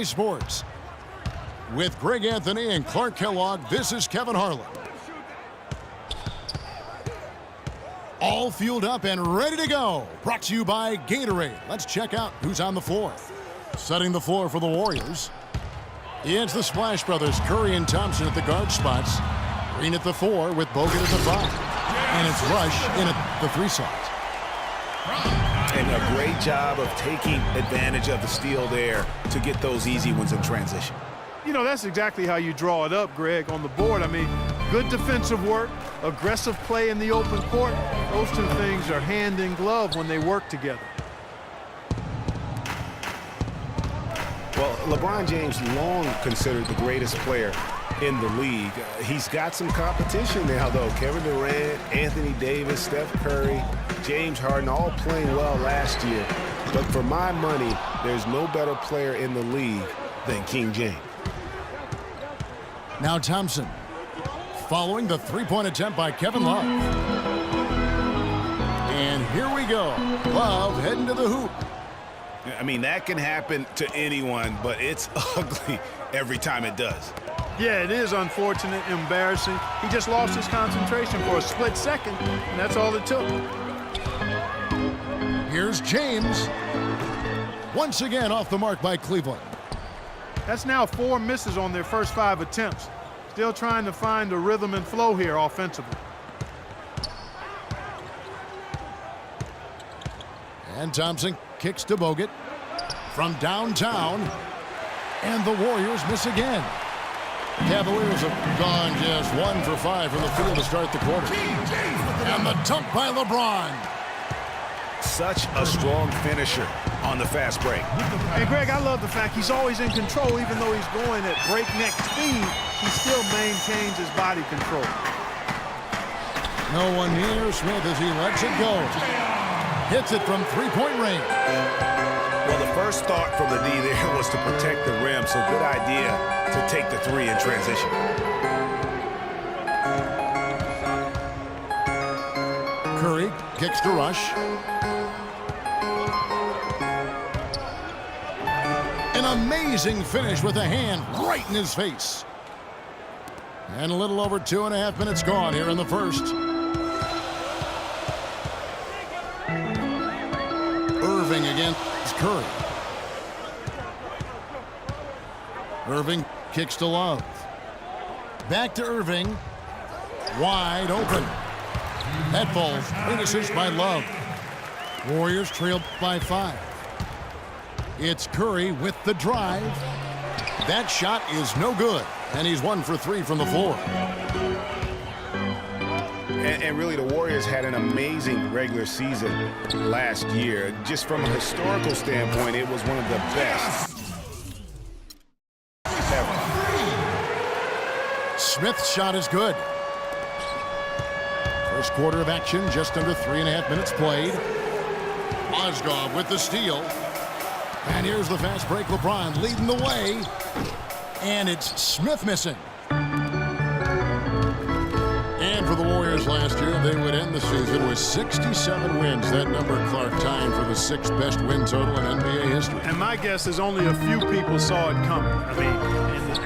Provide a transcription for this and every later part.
Sports. With Greg Anthony and Clark Kellogg, this is Kevin Harlan. All fueled up and ready to go. Brought to you by Gatorade. Let's check out who's on the floor. Setting the floor for the Warriors. It's the Splash Brothers, Curry and Thompson at the guard spots. Green at the 4 with Bogut at the 5. And it's Rush in at the 3 slot. And a great job of taking advantage of the steal there to get those easy ones in transition. You know, that's exactly how you draw it up, Greg, on the board. I mean, good defensive work, aggressive play in the open court. Those two things are hand in glove when they work together. Well, LeBron James long considered the greatest player in the league. He's got some competition now, though. Kevin Durant, Anthony Davis, Steph Curry, James Harden, all playing well last year. But for my money, there's no better player in the league than King James. Now Thompson, following the three-point attempt by Kevin Love. And here we go. Love heading to the hoop. I mean, that can happen to anyone, but it's ugly every time it does. Yeah, it is unfortunate, embarrassing. He just lost his concentration for a split second, and that's all it took. Here's James. Once again off the mark by Cleveland. That's now 4 misses on their first 5 attempts. Still trying to find a rhythm and flow here offensively. And Thompson kicks to Bogut from downtown. And the Warriors miss again. Cavaliers have gone just 1 for 5 from the field to start the quarter. And the dunk by LeBron. Such a strong finisher on the fast break. And Greg, I love the fact he's always in control. Even though he's going at breakneck speed, he still maintains his body control. No one near Smith as he lets it go. Hits it from three-point range. Well, the first thought from the D there was to protect the rim, so good idea to take the 3 in transition. Curry kicks to Rush. An amazing finish with a hand right in his face. And a little over 2.5 minutes gone here in the first. Irving against Curry. Irving kicks to Love. Back to Irving. Wide open. That ball, great assist by Love. Warriors trailed by 5. It's Curry with the drive. That shot is no good, and he's 1 for 3 from the floor. And really, the Warriors had an amazing regular season last year. Just from a historical standpoint, it was one of the best ever. Smith's shot is good. First quarter of action, just under 3.5 minutes played. Mozgov with the steal. And here's the fast break. LeBron leading the way. And it's Smith missing. And for the Warriors last year, they would end the season with 67 wins. That number, Clark, tying for the 6th best win total in NBA history. And my guess is only a few people saw it coming. I mean,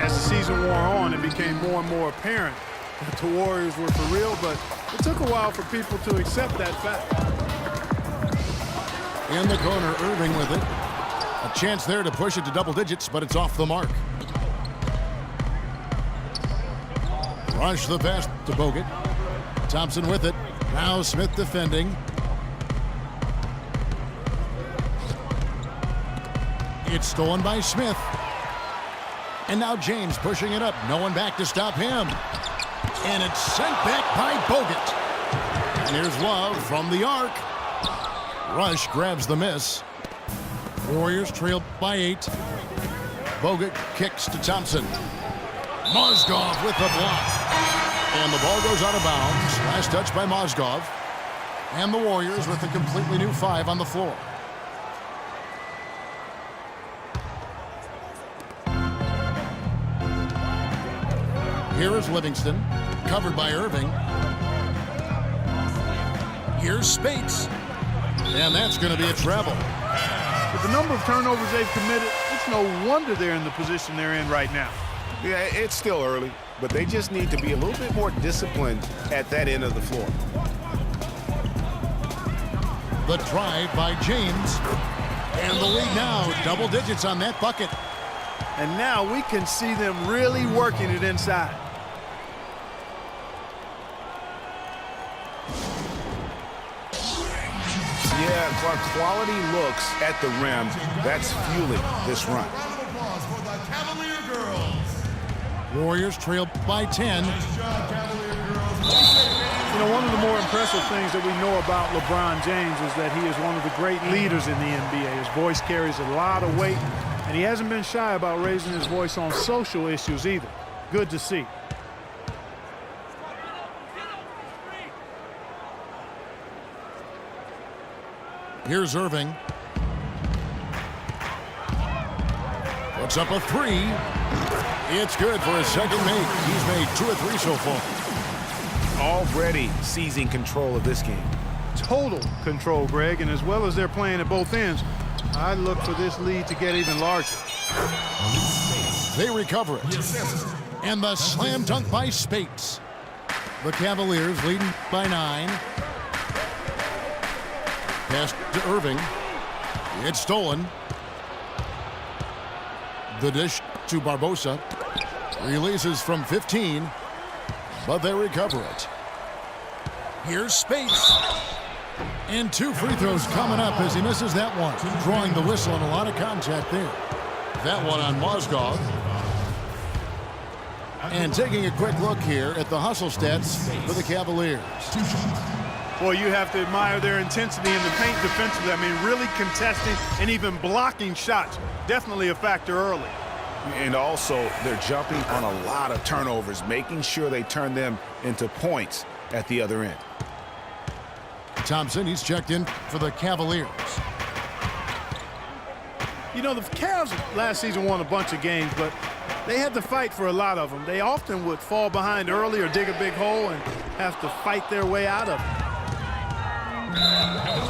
as the season wore on, it became more and more apparent that the Warriors were for real, but it took a while for people to accept that fact. In the corner, Irving with it. A chance there to push it to double digits, but it's off the mark. Rush the pass to Bogut. Thompson with it. Now Smith defending. It's stolen by Smith. And now James pushing it up. No one back to stop him. And it's sent back by Bogut. And here's Love from the arc. Rush grabs the miss. Warriors trailed by 8. Bogut kicks to Thompson. Mozgov with the block. And the ball goes out of bounds. Last touch by Mozgov. And the Warriors with a completely new 5 on the floor. Here is Livingston, covered by Irving. Here's Spates. And that's going to be a travel. With the number of turnovers they've committed, it's It's no wonder they're in the position they're in right now. Yeah, it's still early, but they just need to be a little bit more disciplined at that end of the floor. The drive by James. And the lead now, double digits on that bucket. And now we can see them really working it inside. Yeah, Clark, quality looks at the rim. That's fueling this run. Warriors trail by 10. You know, one of the more impressive things that we know about LeBron James is that he is one of the great leaders in the NBA. His voice carries a lot of weight, and he hasn't been shy about raising his voice on social issues either. Good to see. Here's Irving. Puts up a three. It's good for his second make. He's made 2 or 3 so far. Already seizing control of this game. Total control, Greg, and as well as they're playing at both ends, I look for this lead to get even larger. They recover it. And the slam dunk by Speights. The Cavaliers leading by 9. Pass to Irving. It's stolen. The dish to Barbosa. Releases from 15, but they recover it. Here's Speights. And 2 free throws coming up as he misses that one. Drawing the whistle and a lot of contact there. That one on Mozgov. And taking a quick look here at the hustle stats for the Cavaliers. Well, you have to admire their intensity in the paint defensively. I mean, really contesting and even blocking shots. Definitely a factor early. And also, they're jumping on a lot of turnovers, making sure they turn them into points at the other end. Thompson, he's checked in for the Cavaliers. You know, the Cavs last season won a bunch of games, but they had to fight for a lot of them. They often would fall behind early or dig a big hole and have to fight their way out of it.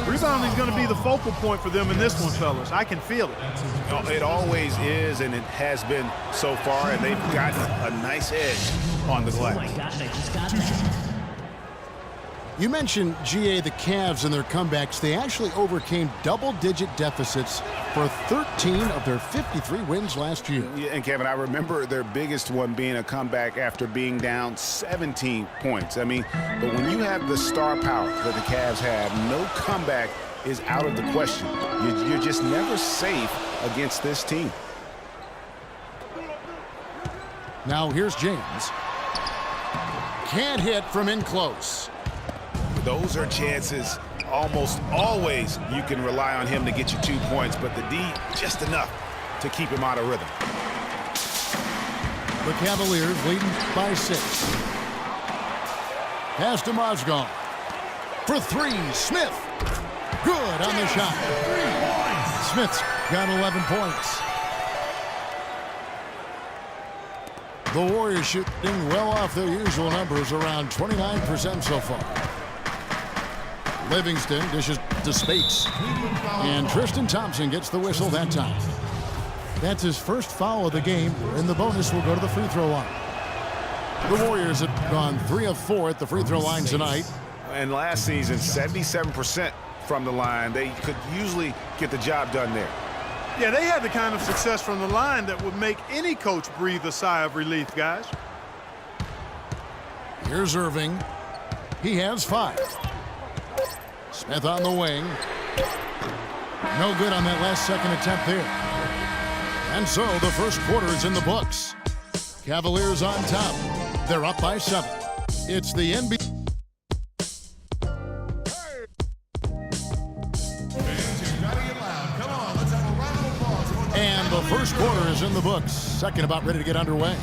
Rebounding is going to be the focal point for them in this one, fellas. I can feel it. It always is, and it has been so far, and they've gotten a nice edge on the glass. You mentioned, GA, the Cavs and their comebacks. They actually overcame double-digit deficits for 13 of their 53 wins last year. Yeah, and Kevin, I remember their biggest one being a comeback after being down 17 points. I mean, but when you have the star power that the Cavs have, no comeback is out of the question. You're just never safe against this team. Now here's James. Can't hit from in close. Those are chances almost always you can rely on him to get you 2 points, but the D just enough to keep him out of rhythm. The Cavaliers leading by 6. Pass to Mozgov. For 3, Smith. Good on the shot. Smith's got 11 points. The Warriors shooting well off their usual numbers, around 29% so far. Livingston dishes to Speights. And Tristan Thompson gets the whistle that time. That's his first foul of the game, and the bonus will go to the free throw line. The Warriors have gone 3 of 4 at the free throw line tonight. And last season, 77% from the line. They could usually get the job done there. Yeah, they had the kind of success from the line that would make any coach breathe a sigh of relief, guys. Here's Irving. He has 5. Smith on the wing. No good on that last second attempt there. And so the first quarter is in the books. Cavaliers on top. They're up by 7. It's the NBA. And the first quarter is in the books. Second about ready to get underway.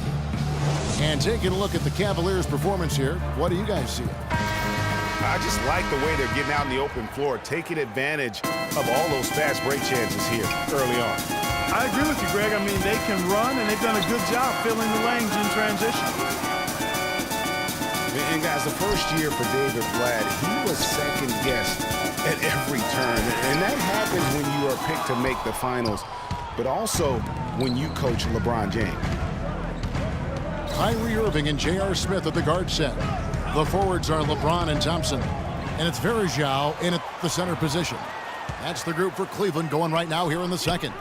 And taking a look at the Cavaliers' performance here, what do you guys see? I just like the way they're getting out in the open floor, taking advantage of all those fast break chances here early on. I agree with you, Greg. I mean, they can run, and they've done a good job filling the lanes in transition. And guys, the first year for David Blatt, he was second-guessed at every turn. And that happens when you are picked to make the finals. but also when you coach LeBron James. Kyrie Irving and J.R. Smith at the guard set. The forwards are LeBron and Thompson. And it's Varejao in at the center position. That's the group for Cleveland going right now here in the second.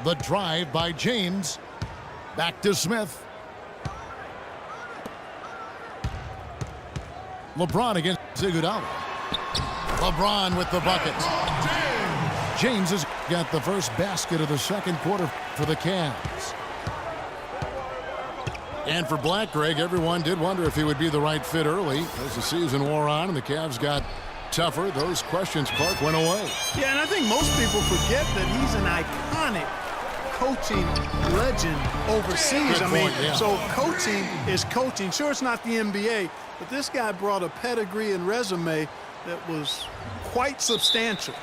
The drive by James. Back to Smith. LeBron against Iguodala. LeBron with the bucket. James has got the first basket of the second quarter for the Cavs. And for Black, Greg, everyone did wonder if he would be the right fit early. As the season wore on and the Cavs got tougher, those questions, Clark, went away. Yeah, and I think most people forget that he's an iconic coaching legend overseas. Good point, yeah. So coaching is coaching. Sure, it's not the NBA, but this guy brought a pedigree and resume that was quite substantial.